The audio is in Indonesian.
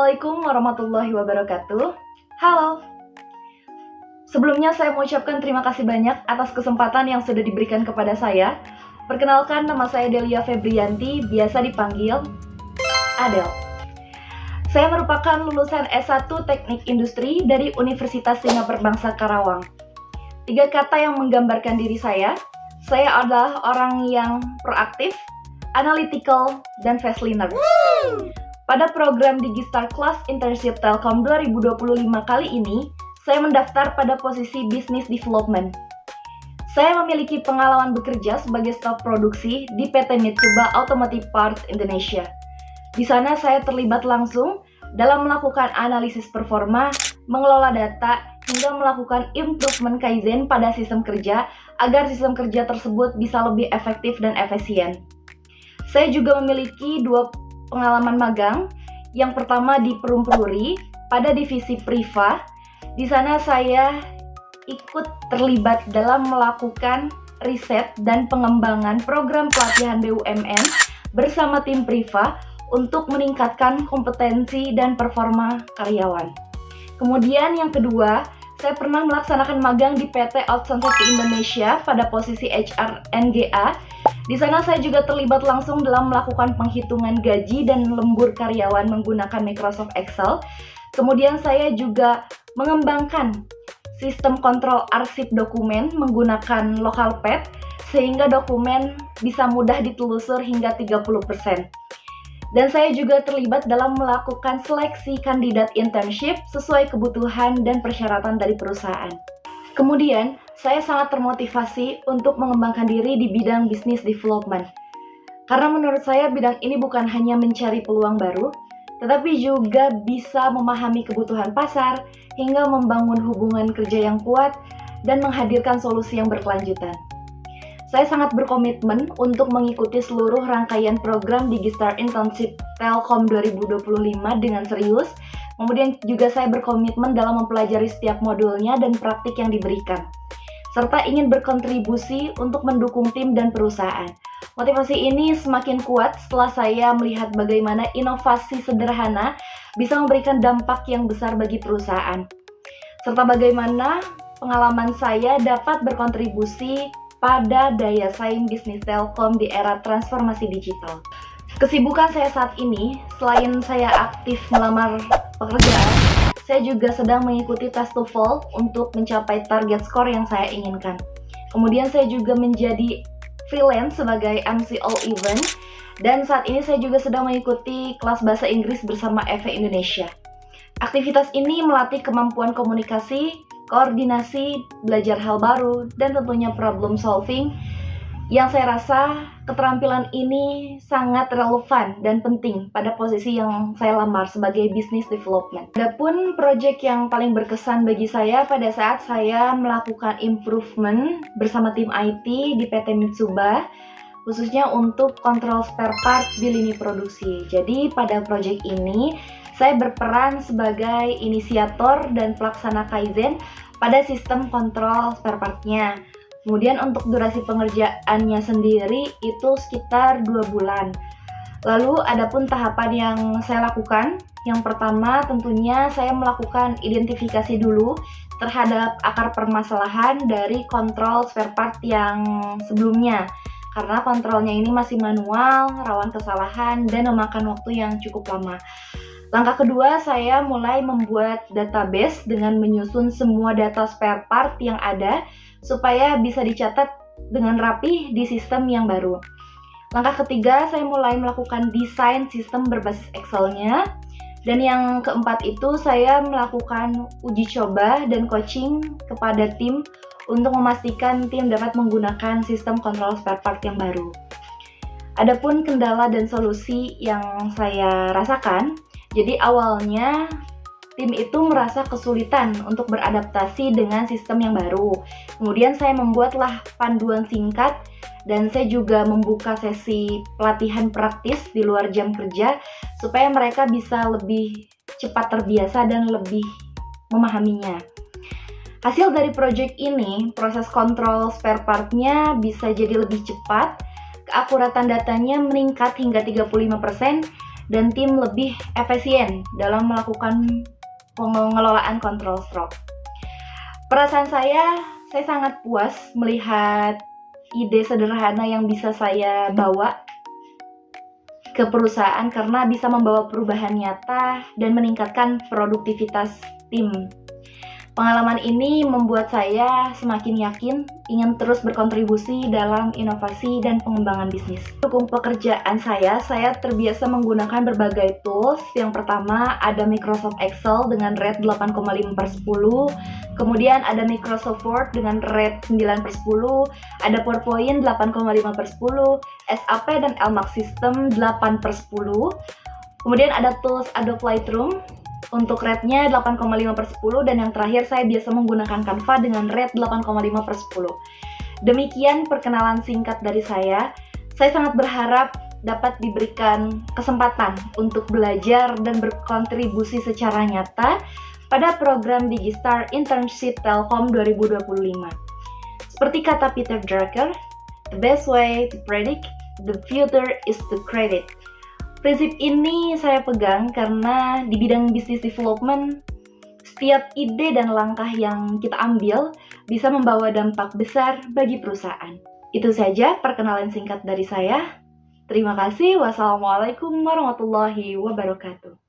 Assalamualaikum warahmatullahi wabarakatuh. Halo. Sebelumnya saya mengucapkan terima kasih banyak atas kesempatan yang sudah diberikan kepada saya. Perkenalkan, nama saya Delia Febrianti, biasa dipanggil Adel. Saya merupakan lulusan S1 Teknik Industri dari Universitas Singapura Bangsa Karawang. 3 kata yang menggambarkan diri saya adalah orang yang proaktif, analytical, dan fast learner. Pada program Digistar Class Internship Telkom 2025 kali ini, saya mendaftar pada posisi Business Development. Saya memiliki pengalaman bekerja sebagai staf produksi di PT Mitsubishi Automotive Parts Indonesia. Di sana saya terlibat langsung dalam melakukan analisis performa, mengelola data, hingga melakukan improvement kaizen pada sistem kerja agar sistem kerja tersebut bisa lebih efektif dan efisien. Saya juga memiliki 2 pengalaman magang. Yang pertama di Perum Peruri pada divisi Priva. Di sana saya ikut terlibat dalam melakukan riset dan pengembangan program pelatihan BUMN bersama tim Priva untuk meningkatkan kompetensi dan performa karyawan. Kemudian yang kedua, saya pernah melaksanakan magang di PT Outsourcing Safety Indonesia pada posisi HR NGA. Di sana saya juga terlibat langsung dalam melakukan penghitungan gaji dan lembur karyawan menggunakan Microsoft Excel. Kemudian saya juga mengembangkan sistem kontrol arsip dokumen menggunakan Localpad sehingga dokumen bisa mudah ditelusur hingga 30%. Dan saya juga terlibat dalam melakukan seleksi kandidat internship sesuai kebutuhan dan persyaratan dari perusahaan. Kemudian, saya sangat termotivasi untuk mengembangkan diri di bidang business development. Karena menurut saya bidang ini bukan hanya mencari peluang baru, tetapi juga bisa memahami kebutuhan pasar hingga membangun hubungan kerja yang kuat dan menghadirkan solusi yang berkelanjutan. Saya sangat berkomitmen untuk mengikuti seluruh rangkaian program Digistar Internship Telkom 2025 dengan serius. Kemudian juga saya berkomitmen dalam mempelajari setiap modulnya dan praktik yang diberikan, serta ingin berkontribusi untuk mendukung tim dan perusahaan. Motivasi ini semakin kuat setelah saya melihat bagaimana inovasi sederhana bisa memberikan dampak yang besar bagi perusahaan, serta bagaimana pengalaman saya dapat berkontribusi pada daya saing bisnis Telkom di era transformasi digital. Kesibukan saya saat ini, selain saya aktif melamar pekerjaan, saya juga sedang mengikuti tes TOEFL untuk mencapai target skor yang saya inginkan. Kemudian saya juga menjadi freelance sebagai MC All Event, dan saat ini saya juga sedang mengikuti kelas bahasa Inggris bersama EVE Indonesia. Aktivitas ini melatih kemampuan komunikasi, koordinasi, belajar hal baru, dan tentunya problem solving, yang saya rasa keterampilan ini sangat relevan dan penting pada posisi yang saya lamar sebagai business development. Adapun proyek yang paling berkesan bagi saya pada saat saya melakukan improvement bersama tim IT di PT Mitsubishi, khususnya untuk kontrol spare part di lini produksi. Jadi pada proyek ini, saya berperan sebagai inisiator dan pelaksana kaizen pada sistem kontrol spare part-nya. Kemudian untuk durasi pengerjaannya sendiri itu sekitar 2 bulan. Lalu adapun tahapan yang saya lakukan, yang pertama tentunya saya melakukan identifikasi dulu terhadap akar permasalahan dari kontrol spare part yang sebelumnya. Karena kontrolnya ini masih manual, rawan kesalahan, dan memakan waktu yang cukup lama. Langkah kedua, saya mulai membuat database dengan menyusun semua data spare part yang ada supaya bisa dicatat dengan rapi di sistem yang baru. Langkah ketiga, saya mulai melakukan desain sistem berbasis Excel-nya. Dan yang keempat itu, saya melakukan uji coba dan coaching kepada tim untuk memastikan tim dapat menggunakan sistem kontrol spare part yang baru. Adapun kendala dan solusi yang saya rasakan, jadi awalnya tim itu merasa kesulitan untuk beradaptasi dengan sistem yang baru. Kemudian saya membuatlah panduan singkat dan saya juga membuka sesi pelatihan praktis di luar jam kerja supaya mereka bisa lebih cepat terbiasa dan lebih memahaminya. Hasil dari proyek ini, proses kontrol spare part-nya bisa jadi lebih cepat, keakuratan datanya meningkat hingga 35%, dan tim lebih efisien dalam melakukan pengelolaan control stroke. Perasaan saya sangat puas melihat ide sederhana yang bisa saya bawa ke perusahaan karena bisa membawa perubahan nyata dan meningkatkan produktivitas tim. Pengalaman ini membuat saya semakin yakin ingin terus berkontribusi dalam inovasi dan pengembangan bisnis. Untuk pekerjaan saya terbiasa menggunakan berbagai tools. Yang pertama ada Microsoft Excel dengan rate 8,5/10, kemudian ada Microsoft Word dengan rate 9/10, ada PowerPoint 8,5/10, SAP dan LMAX System 8/10, kemudian ada tools Adobe Lightroom untuk rate-nya 8,5/10, dan yang terakhir saya biasa menggunakan Canva dengan rate 8,5/10. Demikian perkenalan singkat dari saya. Saya sangat berharap dapat diberikan kesempatan untuk belajar dan berkontribusi secara nyata pada program Digistar Internship Telkom 2025. Seperti kata Peter Drucker, the best way to predict the future is to create it. Prinsip ini saya pegang karena di bidang business development, setiap ide dan langkah yang kita ambil bisa membawa dampak besar bagi perusahaan. Itu saja perkenalan singkat dari saya. Terima kasih. Wassalamualaikum warahmatullahi wabarakatuh.